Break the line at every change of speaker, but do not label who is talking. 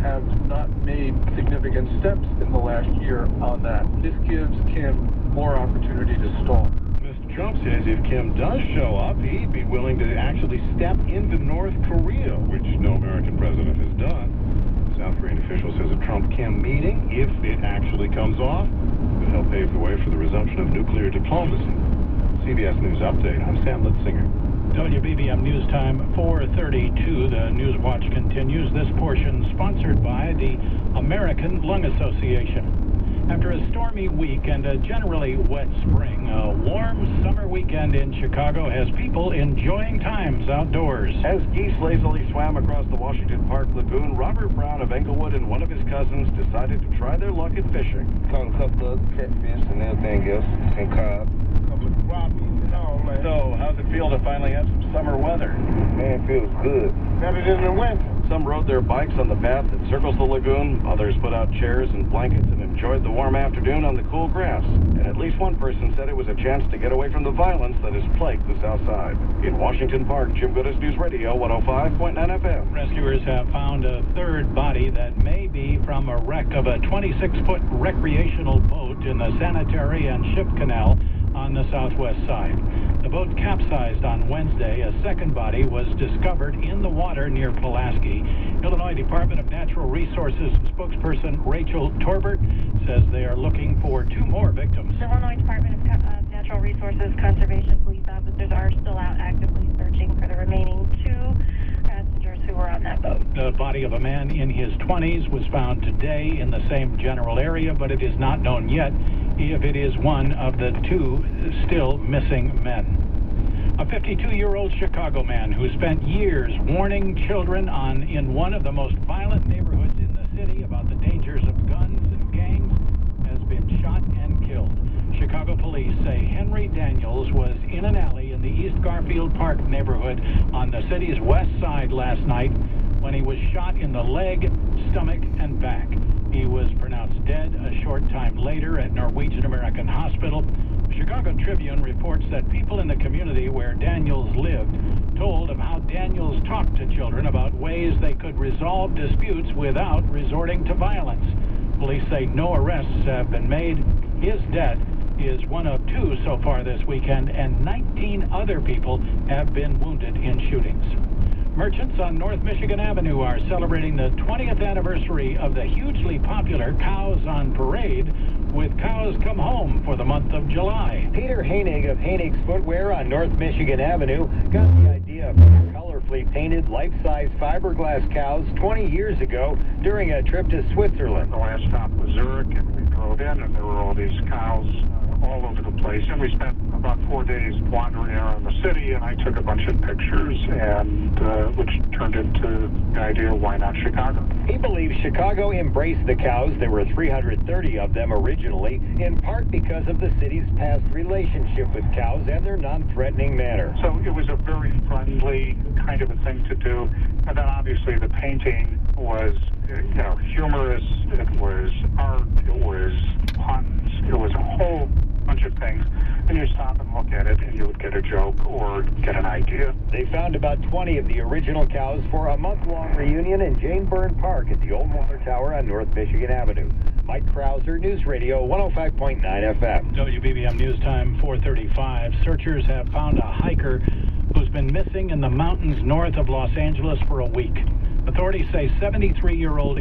have not made significant steps in the last year on that. This gives Kim more opportunity to stall.
Mr. Trump says if Kim does show up, he'd be willing to actually step into North Korea, which no American president has done. The South Korean official says a Trump-Kim meeting, if it actually comes off, would help pave the way for the resumption of nuclear diplomacy. CBS News Update. I'm Sam Litzinger.
WBBM News Time 4:32. The News Watch continues. This portion sponsored by the American Lung Association. After a stormy week and a generally wet spring, a warm summer weekend in Chicago has people enjoying times outdoors.
As geese lazily swam across the Washington Park Lagoon, Robert Brown of Englewood and one of his cousins decided to try their luck at fishing.
Caught a couple of catfish and everything else, and cod.
A couple of crappies and all that.
So, how's it feel to finally have some summer weather?
Man, feels good.
Better than the winter.
Some rode their bikes on the path that circles the lagoon. Others put out chairs and blankets and enjoyed the warm afternoon on the cool grass. And at least one person said it was a chance to get away from the violence that has plagued the South Side. In Washington Park, Jim Goodes, News Radio 105.9 FM.
Rescuers have found a third body that may be from a wreck of a 26-foot recreational boat in the Sanitary and Ship Canal on the southwest side. The boat capsized on Wednesday. A second body was discovered in the water near Pulaski. Illinois Department of Natural Resources spokesperson Rachel Torbert says they are looking for two more victims.
The Illinois Department of Natural Resources Conservation police officers are still out actively searching for the remaining two passengers who were on that boat.
The body of a man in his 20s was found today in the same general area, but it is not known yet if it is one of the two still missing men. A 52-year-old Chicago man who spent years warning children in one of the most violent neighborhoods in the city about the dangers of guns and gangs has been shot and killed. Chicago police say Henry Daniels was in an alley in the East Garfield Park neighborhood on the city's west side last night when he was shot in the leg, stomach, and back. He was pronounced dead a short time later at Norwegian American Hospital. The Chicago Tribune reports that people in the community where Daniels lived told of how Daniels talked to children about ways they could resolve disputes without resorting to violence. Police say no arrests have been made. His death is one of two so far this weekend, and 19 other people have been wounded in shootings. Merchants on North Michigan Avenue are celebrating the 20th anniversary of the hugely popular Cows on Parade, with Cows Come Home for the month of July.
Peter Hainig of Hainig's Footwear on North Michigan Avenue got the idea for the colorfully painted life-size fiberglass cows 20 years ago during a trip to Switzerland.
The last stop was Zurich, and we drove in, and there were all these cows all over the place, and we spent about 4 days wandering around the city, and I took a bunch of pictures, and which turned into the idea, why not Chicago?
He believes Chicago embraced the cows. There were 330 of them originally, in part because of the city's past relationship with cows and their non-threatening manner.
So it was a very friendly kind of a thing to do, and then obviously the painting was, humorous, it was art, it was puns, it was a whole bunch of things, and you stop and look at it and you would get a joke or get an idea.
They found about 20 of the original cows for a month-long reunion in Jane Byrne Park at the Old Water Tower on North Michigan Avenue. Mike Krauser, News Radio 105.9 FM.
WBBM News Time 4:35. Searchers have found a hiker who's been missing in the mountains north of Los Angeles for a week. Authorities say 73-year-old